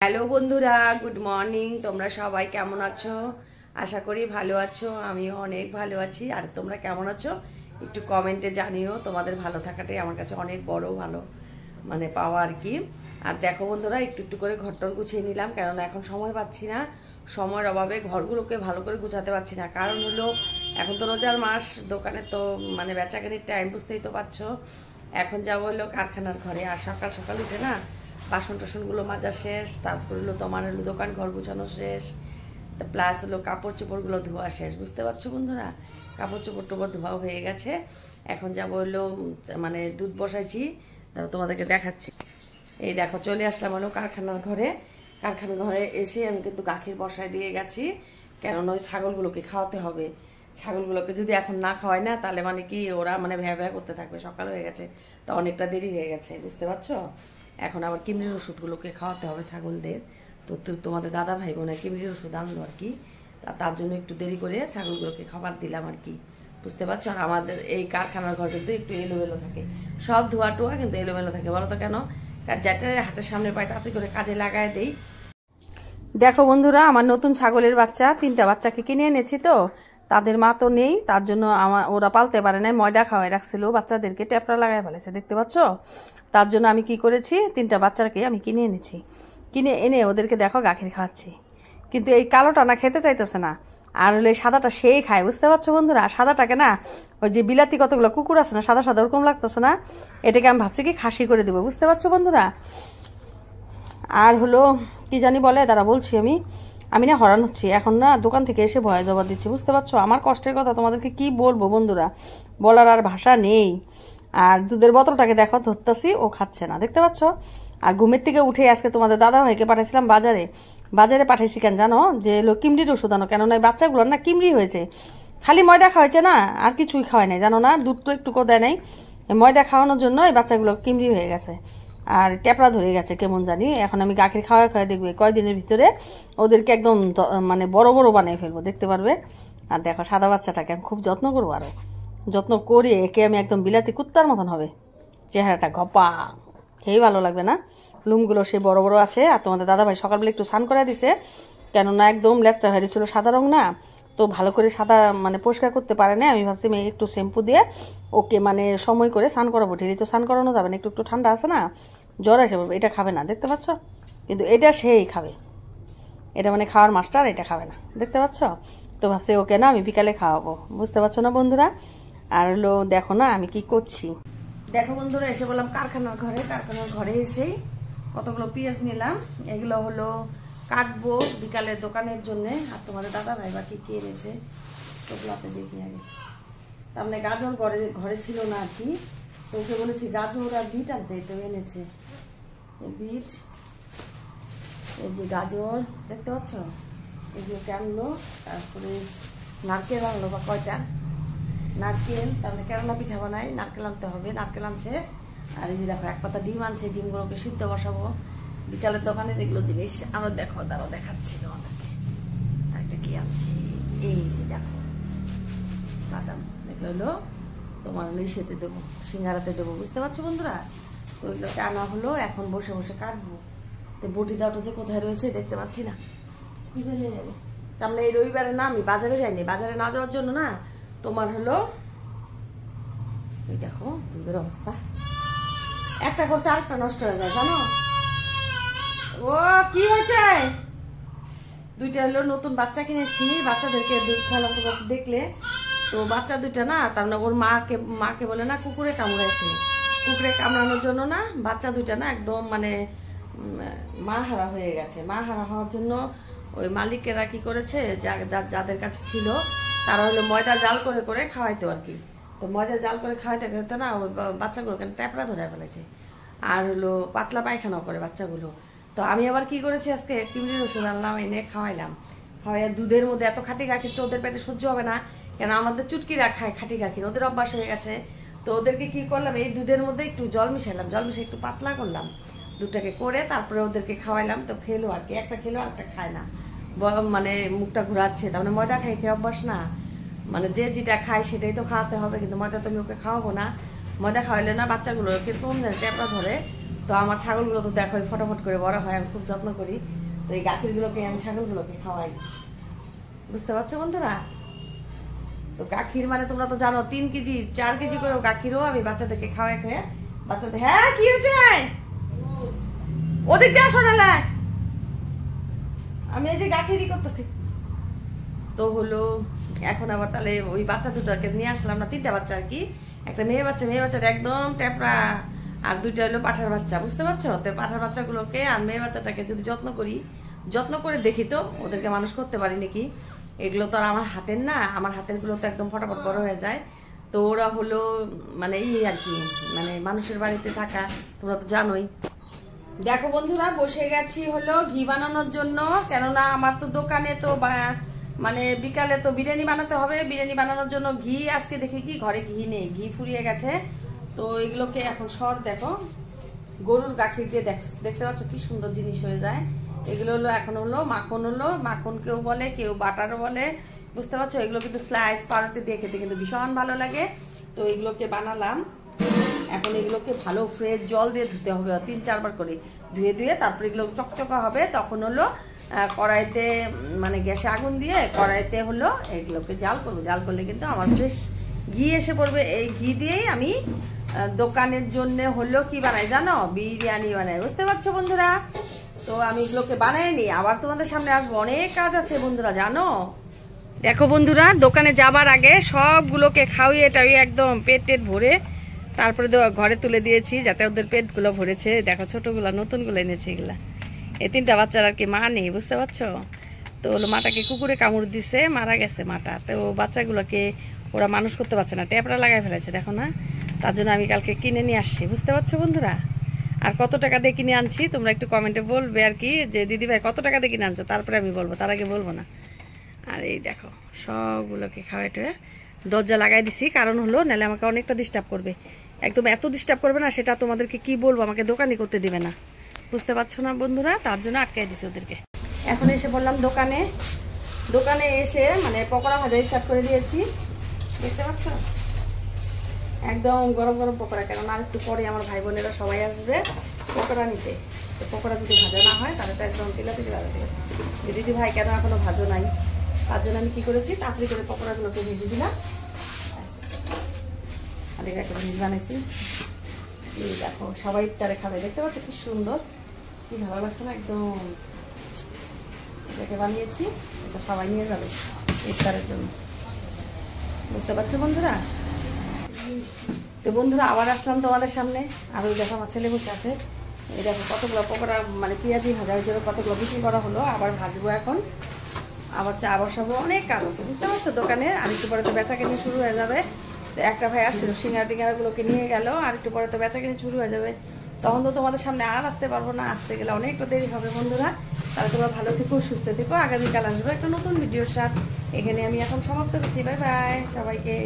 Hello বন্ধুরা, good morning. তোমরা সবাই কেমন আছো? আশা করি ভালো আছো। আমিও অনেক ভালো আছি। আর তোমরা কেমন আছো একটু কমেন্টে জানিও। তোমাদের ভালো থাকাটাই আমার কাছে অনেক বড় ভালো পাওয়া আর কি। আর দেখো বন্ধুরা, একটু একটু করে ঘরটর গুছিয়ে নিলাম, কেননা এখন সময় পাচ্ছি না। সময়ের অভাবে ঘরগুলোকে ভালো করে গুছাতে পারছি না। কারণ হলো এখন তো রোজার মাস, দোকানে তো বেচাকেনির টাইম, বুঝতেই তো পারছো। এখন যাবো হলো কারখানার ঘরে। আর সকাল সকাল উঠে না বাসন টাসনগুলো মাজা শেষ, তারপর হলো তোমার হলো দোকান ঘর গুছানো শেষ, প্লাস হলো কাপড় চোপড়গুলো ধোয়া শেষ। বুঝতে পারছো বন্ধুরা, কাপড় চোপড় টোপড় ধোয়া হয়ে গেছে। এখন যাবো হলো দুধ বসাইছি, তোমাদেরকে দেখাচ্ছি। এই দেখো চলে আসলাম হলো কারখানার ঘরে। কারখানার ঘরে এসে আমি কিন্তু গাখির বসায় দিয়ে গেছি, কেননা ওই ছাগলগুলোকে খাওয়াতে হবে। ছাগলগুলোকে যদি এখন না খাওয়াই না, তাহলে কি ওরা ভ্যা ভ্যা করতে থাকবে। সকাল হয়ে গেছে, তো অনেকটা দেরি হয়ে গেছে, বুঝতে পারছো। এখন আবার কিমরির ওষুধগুলোকে খাওয়াতে হবে ছাগলদের। তো তোমাদের দাদা ভাই বোনে কিমরির ওষুধ আনলো আর কি। তার জন্য একটু দেরি করে ছাগলগুলোকে খাবার দিলাম আর কি, বুঝতে পারছো। আর আমাদের এই কারখানার ঘর কিন্তু একটু এলোমেলো থাকে, সব ধোয়া টোয়া কিন্তু এলোমেলো থাকে। বলো তো কেন? যেটা হাতের সামনে পাই তাড়াতাড়ি করে কাজে লাগায় দেই। দেখো বন্ধুরা, আমার নতুন ছাগলের বাচ্চা, 3টা বাচ্চাকে কিনে এনেছি। তো তাদের মা তো নেই, তার জন্য ওরা পালতে পারে না। ময়দা খাওয়াই রাখছিল, বাচ্চাদেরকে ট্যাপটা লাগাই ফেলেছে, দেখতে পাচ্ছ। তার জন্য আমি কি করেছি, 3টা বাচ্চাকে আমি কিনে এনেছি। কিনে এনে ওদেরকে দেখো গাখির খাওয়াচ্ছি। কিন্তু এই কালোটা না খেতে চাইতেছে না, আর হলে সাদাটা সেই খায়, বুঝতে পারছো বন্ধুরা। সাদাটাকে না, ওই যে বিলাতি কতগুলো কুকুর আছে না সাদা সাদা, ওরকম লাগতেছে না। এটাকে আমি ভাবছি কি খাসি করে দেবো, বুঝতে পারছো বন্ধুরা। আর হলো কি জানি বলে, দাঁড়া বলছি। আমি না হরান হচ্ছি এখন, না দোকান থেকে এসে ভয় জবাব দিচ্ছি, বুঝতে পারছো। আমার কষ্টের কথা তোমাদেরকে কি বলবো বন্ধুরা, বলার আর ভাষা নেই। আর দুধের বোতলটাকে দেখো ধরতেছি, ও খাচ্ছে না, দেখতে পাচ্ছ। আর ঘুমের থেকে উঠে আজকে তোমাদের দাদা ভাইকে পাঠাইছিলাম বাজারে পাঠাইছি কেন জানো, যে কিমরির ওষুধ আনো, কেন না বাচ্চাগুলোর না কিমরি হয়েছে। খালি ময়দা খাওয়াইছে না, আর কিছুই খাওয়াই নাই, জানো না। দুধ তো একটু দেয় নাই, ময়দা খাওয়ানোর জন্য এই বাচ্চাগুলো কিমরি হয়ে গেছে, আর ট্যাপড়া ধরে গেছে কেমন জানি। এখন আমি গাখির খাওয়া দেখবে কয়দিনের ভিতরে ওদেরকে একদম বড় বড় বানিয়ে ফেলবো, দেখতে পারবে। আর দেখো সাদা বাচ্চাটাকে আমি খুব যত্ন করবো, আরও যত্ন করে একে আমি একদম বিলাতি কুত্তার মতন হবে চেহারাটা, ঘপা খেয়েই ভালো লাগবে না। লুমগুলো সে বড় বড় আছে। আর তোমাদের দাদাভাই সকালবেলা একটু স্নান করে দিছে, কেননা একদম লেপটা হয়ে ছিল, সাদা রং না, তো ভালো করে সাদা পরিষ্কার করতে পারে না। আমি ভাবছি মেয়ে একটু শ্যাম্পু দিয়ে ওকে সময় করে স্নান করাবো। ঢেলি তো স্নান করানো যাবে না, একটু একটু ঠান্ডা আছে না, জ্বর এসে পড়বে। এটা খাবে না, দেখতে পাচ্ছ, কিন্তু এটা সেই খাবে। এটা খাওয়ার মাস্টার, এটা খাবে না, দেখতে পাচ্ছ। তো ভাবছি ওকে না আমি বিকালে খাওয়াবো, বুঝতে পারছো না বন্ধুরা। আর হলো দেখো না আমি কি করছি। দেখো বন্ধুরা, এসে বললাম কারখানার ঘরে। কারখানার ঘরে এসেই কতগুলো পেঁয়াজ নিলাম, এগুলো হলো কাটবো বিকালের দোকানের জন্যে। আর তোমাদের দাদা ভাই বা কি এনেছে ওগুলো আপনি দেখি আগে। তার গাজর ঘরে ছিল না আর কি, তো ওকে বলেছি গাজর আর বিট আনতে, তো এনেছে বিট। এই যে গাজর দেখতে পাচ্ছ, এগুলোকে আনলো। তারপরে নারকেল আনলো, বা কয়টা নারকেল, তারপরে কেরালা পিঠা বানাই, নারকেল আনতে হবে, নারকেল আনছে। আর এই দেখো 1 পাতা ডিম আনছে, ডিমগুলোকে সিদ্ধ বসাবো বিকালের দোকানে। এগুলো জিনিস আমরা দেখো, দাঁড়াও দেখাচ্ছি তোমাদেরকে। আরেকটা কি আনছি, এই যে দেখো বাদাম, এগুলো হলো তোমার ইসেতে দেবো, সিঙ্গারাতে দেবো, বুঝতে পারছো বন্ধুরা। তো ওইগুলোকে আনা হলো, এখন বসে বসে কাটবো। তো বটি দাওটা যে কোথায় রয়েছে দেখতে পাচ্ছি না, খুঁজে নিয়ে যাবো। তার এই রবিবারে না আমি বাজারে যাইনি, বাজারে না যাওয়ার জন্য না তোমার হলো এই দেখো দুধের অবস্থা, একটা করতে আরেকটা নষ্ট হয়ে যায়, জানো। ও কি হয়েছে, 2টা হলো নতুন বাচ্চা কিনেছি, বাচ্চাদেরকে দুধ খেলাম তো দেখলে। তো বাচ্চা 2টা না, তার ওর মাকে বলে না কুকুরে কামড়াইছে। কুকুরে কামড়ানোর জন্য না বাচ্চা 2টা না একদম মা হারা হয়ে গেছে। মা হারা হওয়ার জন্য ওই মালিকেরা কি করেছে, যাদের কাছে ছিল তারা হলো ময়দা জাল করে করে খাওয়াইতো আর কি। তো ময়দা জাল করে খাওয়াইতে খাওয়াইতে না ওই বাচ্চাগুলো ট্যাপড়া ধরে ফেলেছে, আর হলো পাতলা পায়খানাও করে বাচ্চাগুলো। তো আমি আবার কি করেছি, আজকে কিমরির ওষুধ আনলাম, এনে খাওয়াইলাম। খাওয়াইয়া দুধের মধ্যে এত খাঁটি গাখির তো ওদের পেটে সহ্য হবে না, কেন আমাদের চুটকিরা খায় খাঁটি গাখির, ওদের অভ্যাস হয়ে গেছে। তো ওদেরকে কি করলাম, এই দুধের মধ্যে একটু জল মিশাইলাম, জল মিশিয়ে একটু পাতলা করলাম দুধটাকে করে, তারপরে ওদেরকে খাওয়াইলাম। তো খেলো আর কি, একটা খেলো আর একটা খায় না, মুখটা ঘোরাচ্ছে। তার ময়দা খাই খেয়ে অভ্যাস না, যে যেটা খায় সেটাই তো খাওয়াতে হবে, কিন্তু ময়দা তো আমি ওকে খাওয়াবো না। ময়দা খাওয়াইলে না বাচ্চাগুলো কিরকম ট্যাপড়া ধরে, তো আমার ছাগলগুলো তো দেখো ফটাফট করে বড় হয়, আমি খুব যত্ন করি। তো এই গাখিরগুলোকে আমি ছাগলগুলোকে খাওয়াই, বুঝতে পারছো বন্ধুরা? তো গাখির মানে তোমরা তো জানো 3 কেজি 4 কেজি করে গাখিরও আমি বাচ্চাদেরকে খাওয়াই খেয়ে বাচ্চাদের। হ্যাঁ কি হয়েছে? ওদিক দিয়ে আসো না, আমি এই যে গাখিরই করতেছি। তো হলো এখন আবার তাহলে ওই বাচ্চা দুটাকে নিয়ে আসলাম না, 3টা বাচ্চা আর কি। একটা মেয়ে বাচ্চাটা একদম ট্যাপরা, আর 2টা হলো পাঠার বাচ্চা, বুঝতে পারছো? তো পাঠার বাচ্চাগুলোকে আর মেয়ে বাচ্চাটাকে যদি যত্ন করে দেখি তো ওদেরকে মানুষ করতে পারি নাকি। এগুলো তো আর আমার হাতের না, আমার হাতের গুলো তো একদম ফটাফট বড় হয়ে যায়। তো ওরা হলো মানে আর কি, মানে মানুষের বাড়িতে থাকা, তোমরা তো জানোই। দেখো বন্ধুরা, বসে গেছি হলো ঘি বানানোর জন্য, কেননা আমার তো দোকানে তো মানে বিকালে তো বিরিয়ানি বানাতে হবে। বিরিয়ানি বানানোর জন্য ঘি আজকে দেখি কি ঘরে ঘি নেই, ঘি ফুরিয়ে গেছে। তো এগুলোকে এখন দেখো গরুর গাখির দিয়ে দেখতে পাচ্ছ কি সুন্দর জিনিস হয়ে যায়। এগুলো হলো এখন হলো মাখন কেউ বলে, কেউ বাটারও বলে, বুঝতে পারছো? এগুলো কিন্তু স্লাইস পাউরুটি দিয়ে খেতে কিন্তু ভীষণ ভালো লাগে। তো এগুলোকে বানালাম। এখন এগুলোকে ভালো ফ্রেশ জল দিয়ে ধুতে হবে 3-4 বার করে, ধুয়ে তারপরে এগুলো চকচকা হবে। তখন হলো কড়াইতে মানে গ্যাসে আগুন দিয়ে কড়াইতে হলো এগুলোকে জাল করলে কিন্তু আমার ফ্রেশ ঘি এসে পড়বে। এই ঘি দিয়েই আমি দোকানের জন্য হলো কি বানাই জানো? বিরিয়ানি বানাই, বুঝতে পারছো বন্ধুরা? তো আমি এগুলোকে বানাই নি, আবার তোমাদের সামনে আসবো, অনেক কাজ আছে বন্ধুরা জানো। দেখো বন্ধুরা, দোকানে যাবার আগে সবগুলোকে খাওয়িয়ে টাইয়ে একদম পেট ভরে তারপরে ঘরে তুলে দিয়েছি, যাতে ওদের পেটগুলো ভরেছে। দেখো ছোটগুলা নতুনগুলো এনেছে, এগুলা এই 3টা বাচ্চার আর কি মা নেই, বুঝতে পারছো? তো হলো মাটাকে কুকুরে কামড় দিছে, মারা গেছে মাটা। তো বাচ্চাগুলোকে ওরা মানুষ করতে পারছে না, ট্যাপরা লাগাই ফেলেছে, দেখো না? তার জন্য আমি কালকে কিনে নিয়ে আসছি, বুঝতে পারছো বন্ধুরা? আর কত টাকা দিয়ে কিনে আনছি তোমরা একটু কমেন্টে বলবে আর কি, যে দিদি ভাই কত টাকা দিয়ে কিনে আনছো, তারপরে আমি বলবো, তার আগে বলবো না। আর এই দেখো সবগুলোকে খাওয়াইতে দরজা লাগাই দিছি, কারণ হলো নাহলে আমাকে অনেকটা ডিস্টার্ব করবে। একদম এত ডিস্টার্ব করবে না, সেটা তোমাদেরকে কি বলবো, আমাকে দোকানই করতে দিবে না, বুঝতে পারছো না বন্ধুরা? তার জন্য আটকাই দিছি ওদেরকে। এখন এসে বললাম দোকানে এসে মানে পকোড়া ভাজা স্টার্ট করে দিয়েছি, দেখতে পাচ্ছ? একদম গরম গরম পকোড়া, কেননা আর একটু পরে আমার ভাই বোনেরা সবাই আসবে পকোড়া নিতে। তো পকোড়া যদি ভাজা না হয় তাহলে তো একদম চিল্লাচিল্লি বাড়াবে, দিদি ভাই কেন এখনো ভাজো নাই। তার জন্য আমি কি করেছি, তাড়াতাড়ি করে পকোড়াগুলোকে ভেজে দিলাম। আর একটা জিনিস বানাইছি, এই দেখো সবাই ইফতারে খাবে, দেখতে পাচ্ছ কি সুন্দর, কি ভালো লাগছে না? একদম এটাকে বানিয়েছি, এটা সবাই নিয়ে যাবে ইফতারের জন্য, বুঝতে পারছো বন্ধুরা? তো বন্ধুরা আবার আসলাম তোমাদের সামনে। আর ওই দেখো আমার ছেলে বসে আছে, এই দেখো কতগুলো পকোড়া মানে পেঁয়াজি ভাজা হয়েছিল, কতগুলো বিক্রি করা হলো, আবার ভাজবো এখন, আবার চা বসাবো, অনেক কাজ আছে, বুঝতে পারছো দোকানে। আর একটু পরে তো বেচাকেনি শুরু হয়ে যাবে। তো একটা ভাই আসছিল সিঙ্গারাগুলোকে নিয়ে গেল, আর একটু পরে তো বেচাকেনি শুরু হয়ে যাবে, তখন তো তোমাদের সামনে আর আসতে পারবো না, আসতে গেলে অনেকটা দেরি হবে বন্ধুরা। তাহলে তোমরা ভালো থেকো, সুস্থ থেকো, আগামীকাল আসবো একটা নতুন ভিডিওর সাথে। এখানে আমি এখন সমাপ্ত করছি, বাই বাই সবাইকে।